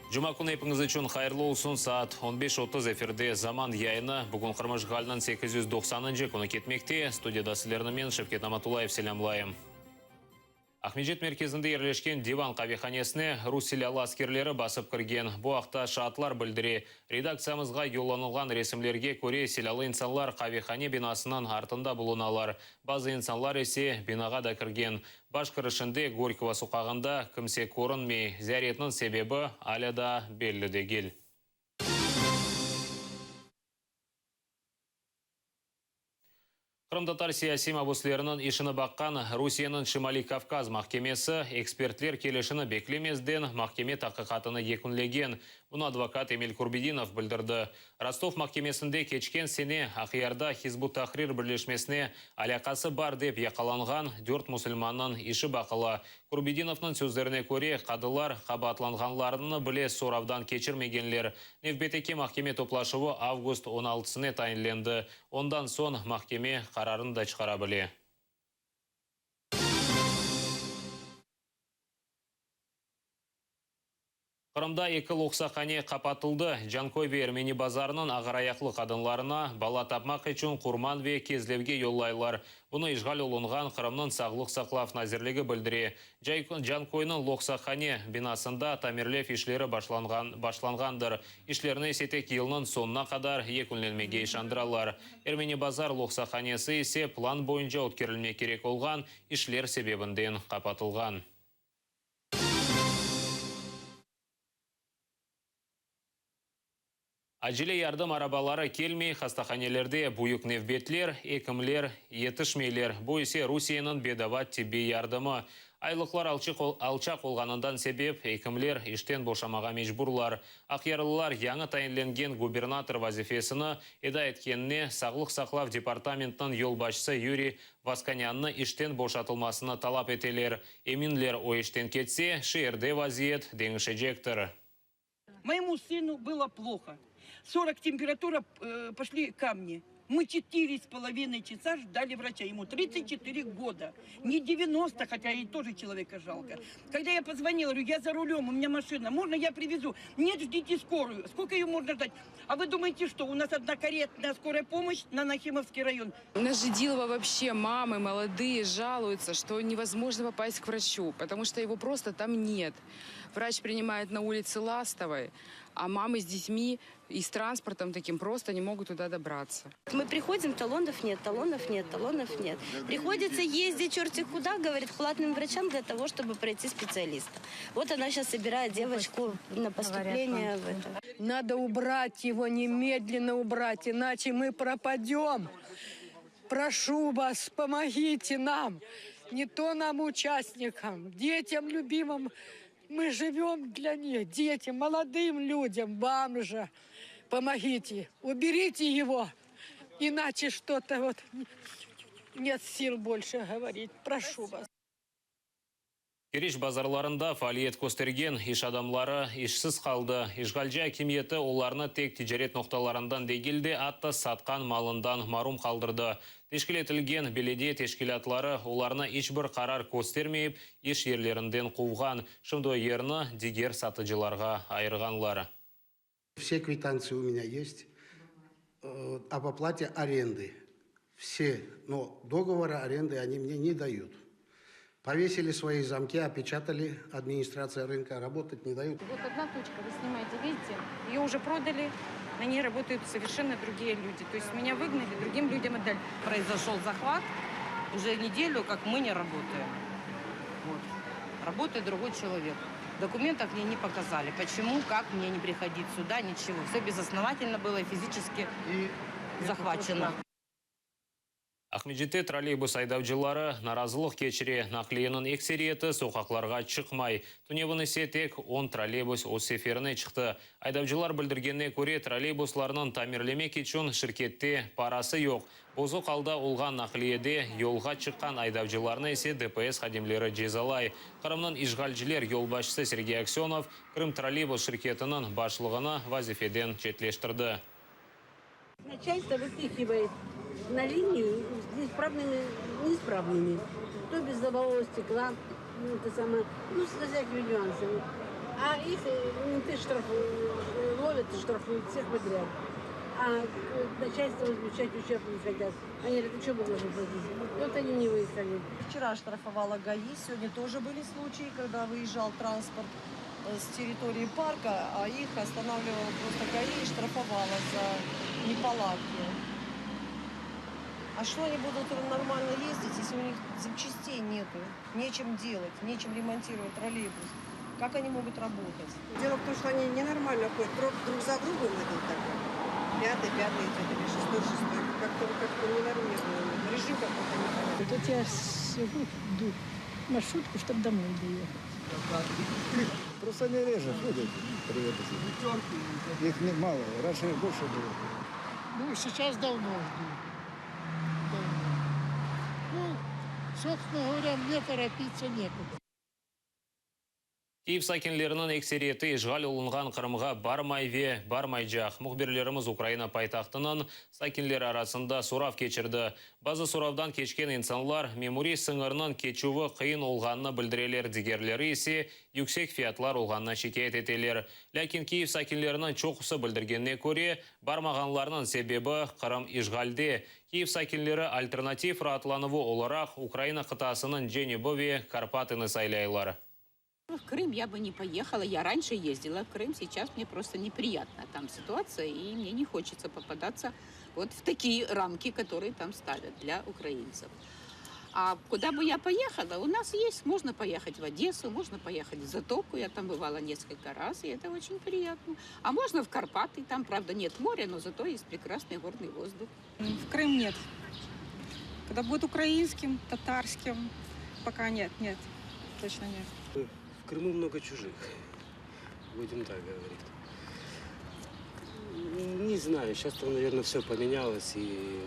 Жұма күні епіңіз үшін қайырлы олсын. Саат 15:30 эфирде заман яйыны. Бүгін Қырмыш-Ғалынан 890-шы күні кетмекте. Студияда сілерімен Шевкет Аматулаев селямлайым. Ахмеджет мерkezінде ерлешкен диван қавиханесіне Русилялы аскерлері басып кірген. Бұл ақта шатлар білдіре. Редакциямызға йоланылған ресімлерге көре селялы инсанлар қавихане бинасынан артында бұлыналар. Базы инсанлар есе бинаға да кірген. Башқырышынды Горького суқағында кімсе көрінмей. Зәретінің себебі әлі да белді дегел. Қырымдатар сияси мабуслерінің ішіні баққан Русияның Шимали Кавказ махкемесі экспертлер келешіні беклемезден махкеме тақиқатыны екінлеген. Бұны адвокат Эмиль Курбидинов білдірді. Ростов махкемесінде кечкен сене Ақиярда Хизбут Тахрир бірлешмесіне алақасы бар деп яқаланған 4 мұсылманның іші бақылы. Курбидиновның сөздеріне көре қадылар қабатланғанларыны біле соравдан кечірмегенлер. Невбетеке махкеме топлашуы август 16-сіне тайынленді. Ондан сон махкеме қарарын да шығара біле. Қырымда екі лоқсақане қапатылды. Жанкойве Эрмени базарының ағараяқлы қадынларына бала тапмақ үшін құрман ве кезлевге йоллайлар. Бұны ишғал олынған Қырымның сағлық сақлав назірлігі білдіре. Жанкойның лоқсақане бинасында тамерлев ишлері башланғандыр. Ишлеріне сетек елінің сонына қадар екінленмеге ишандыралар. Эрмени базар лоқсақанесі есе план бойынша өткерілме керек олған ишлер себебінден қапатылған. Acele yardım arabaları kelmey hastahанелерде бұйық невбетлер, екімлер, етішмейлер. Bu ise Rusiyanın bedavat tibbi yardımı. Айлықлар алчақ олғанындан себеп екімлер іштен бошамаға межбурлар. Ақиярылылар яңы тайынленген губернатор вазифесіні еда еткеніне Сағлық сақлав департаментінің елбашысы Юрий Васканянны іштен бошатылмасыны талап етелер. Еминлер о іштен кетсе, шиерде вазиет деңішежектір. Моему сыну было плохо. 40 температура, пошли камни. Мы 4,5 часа ждали врача. Ему 34 года. Не 90, хотя и тоже человека жалко. Когда я позвонила, говорю, я за рулем, у меня машина, можно я привезу? Нет, ждите скорую. Сколько ее можно ждать? А вы думаете, что у нас одна каретная скорая помощь на Нахимовский район? У нас же Дилова вообще мамы молодые жалуются, что невозможно попасть к врачу, потому что его просто там нет. Врач принимает на улице Ластовой, а мамы с детьми и с транспортом таким просто не могут туда добраться. Мы приходим, талонов нет, талонов нет, талонов нет. Приходится ездить черти куда, говорит, платным врачам для того, чтобы пройти специалиста. Вот она сейчас собирает девочку на поступление в это. Надо убрать его, немедленно убрать, иначе мы пропадем. Прошу вас, помогите нам, не то нам, участникам, детям любимым. Мы живем для них, детям, молодым людям, вам же. Помогите, уберите его, иначе что-то вот нет сил больше говорить. Прошу вас. Кереш базарларында фаалиет көстерген иш адамлары işsiz қалды. Ишгалжа акимиеті оларны тек тижарет ноқталарындан дегелде атты сатқан малындан марум қалдырды. Тешкілетілген беледе тешкілатлары оларны ешбір қарар көстермейіп, еш ерлерінден қуған. Шымды ерні дигер сатыжыларға айырғанлары. Все квитанции у меня есть об оплате аренды. Все, но договора аренды они мне не дают. Повесили свои замки, опечатали, администрация рынка, работать не дают. Вот одна точка, вы снимаете, видите? Ее уже продали, на ней работают совершенно другие люди. То есть меня выгнали, другим людям отдали. Произошел захват, уже неделю, как мы не работаем. Вот. Работает другой человек. Документов мне не показали. Почему, как мне не приходить сюда, ничего. Все безосновательно было и физически захвачено. Ахмеджетте троллейбус айдавчылары наразылық кечіре нақлиенің эксериеті соқақларға шықмай. Түневін есе тек 10 троллейбус о сеферіне шықты. Айдавчылар білдіргенне көре троллейбусларының тамерлеме кетшін шіркетте парасы жоқ. Бозы қалда олған нақлиеде елға шыққан айдавчыларына есе ДПС қадемлері жезалай. Қырымның ишғалжілер елбашысы Сергей Аксенов Крым троллейбус шіркетінің башлығына вазифеден четлештірді. Начальство выпихивает на линию с исправными, неисправными. То без лобового стекла, со всякими нюансами. А их менты ловят и штрафуют всех подряд. А начальство возмещать ущерб не хотят. Они говорят, что мы должны платить? И вот они не выехали. Вчера штрафовала ГАИ, сегодня тоже были случаи, когда выезжал транспорт с территории парка, а их останавливала просто ГАИ и штрафовала за неполадки. А что они будут нормально ездить, если у них запчастей нету, нечем делать, нечем ремонтировать троллейбус? Как они могут работать? Дело в том, что они ненормально ходят, друг за другом идут так. Пятый идет, или шестой. Как-то ненормально. Режим какой-то непонятный. Вот я иду в маршрутку, чтобы домой доехать. Просто они реже ходят, привет. Их мало, раньше их больше было. Ну, сейчас давно жду. Давно. Ну, собственно говоря, мне торопиться некуда. Киев сакинлерінің эксериеті ишғал олынған Қырымға бармай жақ. Мұхберлеріміз Украина пайтақтының сакинлер арасында сұрав кечірді. Базы сұравдан кечкен инсанлар мемори сыңырының кечуі қиын олғанына білдірелер дегерлері есе yüksek fiyatlar olғанына шекет етелер. Ләкин Киев сакинлерінің чоқысы білдіргеніне көре, бармағанларының себебі Қырым ишғалде. Киев сакинлері альтернатив ратланывы оларақ Украина қытасының Женебове Карпатыны сайлайлар. В Крым я бы не поехала. Я раньше ездила в Крым, сейчас мне просто неприятна там ситуация, и мне не хочется попадаться вот в такие рамки, которые там ставят для украинцев. А куда бы я поехала? У нас есть, можно поехать в Одессу, можно поехать в Затоку, я там бывала несколько раз, и это очень приятно. А можно в Карпаты, там, правда, нет моря, но зато есть прекрасный горный воздух. В Крым нет. Когда будет украинским, татарским, пока нет, точно нет. В Крыму много чужих, будем так говорить. Не знаю, сейчас там, наверное, все поменялось и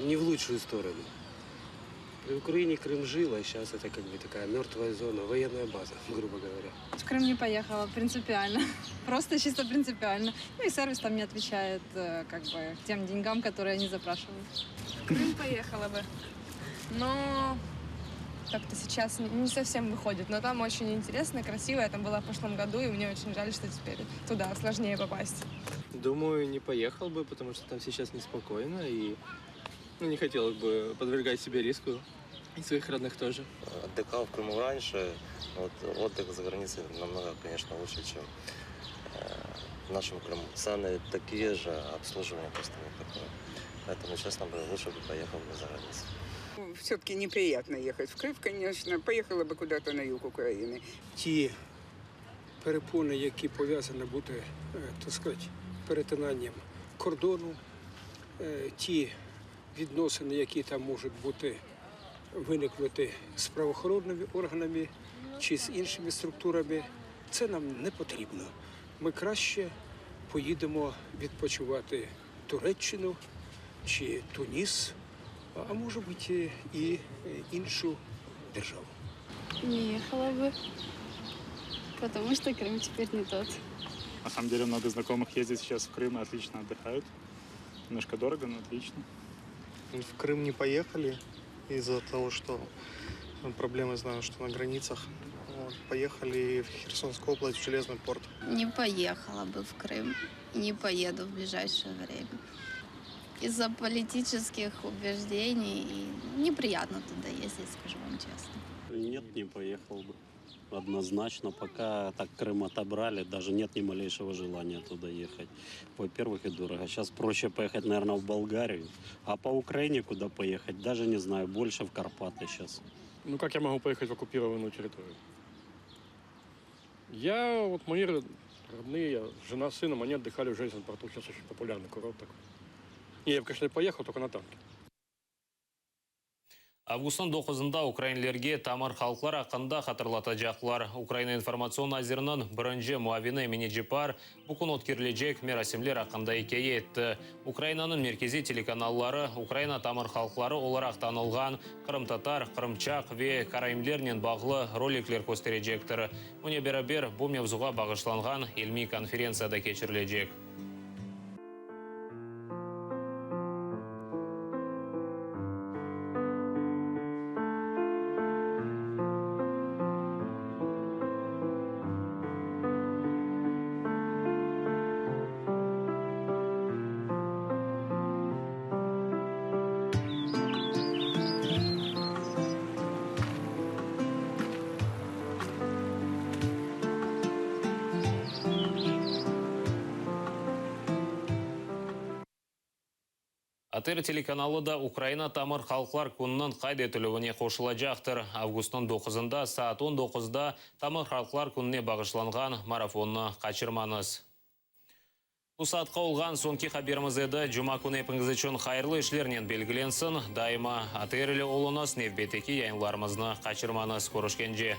не в лучшую сторону. При Украине Крым жил, а сейчас это как бы такая мертвая зона, военная база, грубо говоря. В Крым не поехала, принципиально. Просто чисто принципиально. Ну и сервис там не отвечает как бы тем деньгам, которые они запрашивают. В Крым поехала бы. Но как-то сейчас не совсем выходит. Но там очень интересно, красиво. Я там была в прошлом году, и мне очень жаль, что теперь туда сложнее попасть. Думаю, не поехал бы, потому что там сейчас неспокойно. И не хотелось бы подвергать себе риску. И своих родных тоже. Отдыхал в Крыму раньше. Вот отдых за границей намного, конечно, лучше, чем в нашем Крыму. Цены такие же, обслуживание просто никакое. Поэтому, честно, лучше бы поехал бы за границу. Все-таки неприятно ехать в Крым, конечно. Поїхала би куди-то на юг України. Ті перепони, які пов'язані бути, так сказати, перетинанням кордону, ті відносини, які там можуть бути, виникнути з правоохоронними органами чи з іншими структурами, це нам не потрібно. Ми краще поїдемо відпочивати в Туреччину чи Туніс, а може бути і іншу державу. Не ехала бы, потому что Крым теперь не тот. На самом деле много знакомых ездит сейчас в Крым и отлично отдыхают. Немножко дорого, но отлично. В Крым не поехали из-за того, что проблемы, знаю, что на границах. Вот, поехали в Херсонскую область, в Железный порт. Не поехала бы в Крым. Не поеду в ближайшее время. Из-за политических убеждений неприятно туда ездить, скажу вам честно. Нет, не поехал бы. Однозначно, пока так Крым отобрали, даже нет ни малейшего желания туда ехать. Во-первых, и дорого. Сейчас проще поехать, наверное, в Болгарию. А по Украине куда поехать? Даже не знаю, больше в Карпаты сейчас. Ну как я могу поехать в оккупированную территорию? Мои родные, жена с сыном, они отдыхали в Железном порту. Сейчас очень популярный курорт такой. И я бы, конечно, поехал, только на танке. Августың 9-ында украинлерге тамыр халқлар ақында қатырлатажақлар. Украина информацион азирінің бірінші муавины Миниджипар бұқын өткерілежек мерасимлер ақында екее етті. Украинаның меркези телеканаллары Украина тамыр халқлары оларақ танылған Қырым-татар, Қырымчақ ве Караймлернен бағлы роликлер көстережектір. Мұне бәрабер бұл мевзуға бағышланған илми конференцияда кечірілежек. Атыр телеканалы да Украина тамыр халқлар күнінің қайда етілуіне қошылажақтыр. Августың 9-ында саат 19-да тамыр халқлар күніне бағышланған марафонны қачырмаңыз. Бұл саатқа олған сонки хаберіміз еді. Жұма күні епіңіз үшін қайырлы ішлерінен белгіленсін. Дайыма атырлы олыңыз невбетекі яйынларымызны қачырмаңыз. Көрішкенже.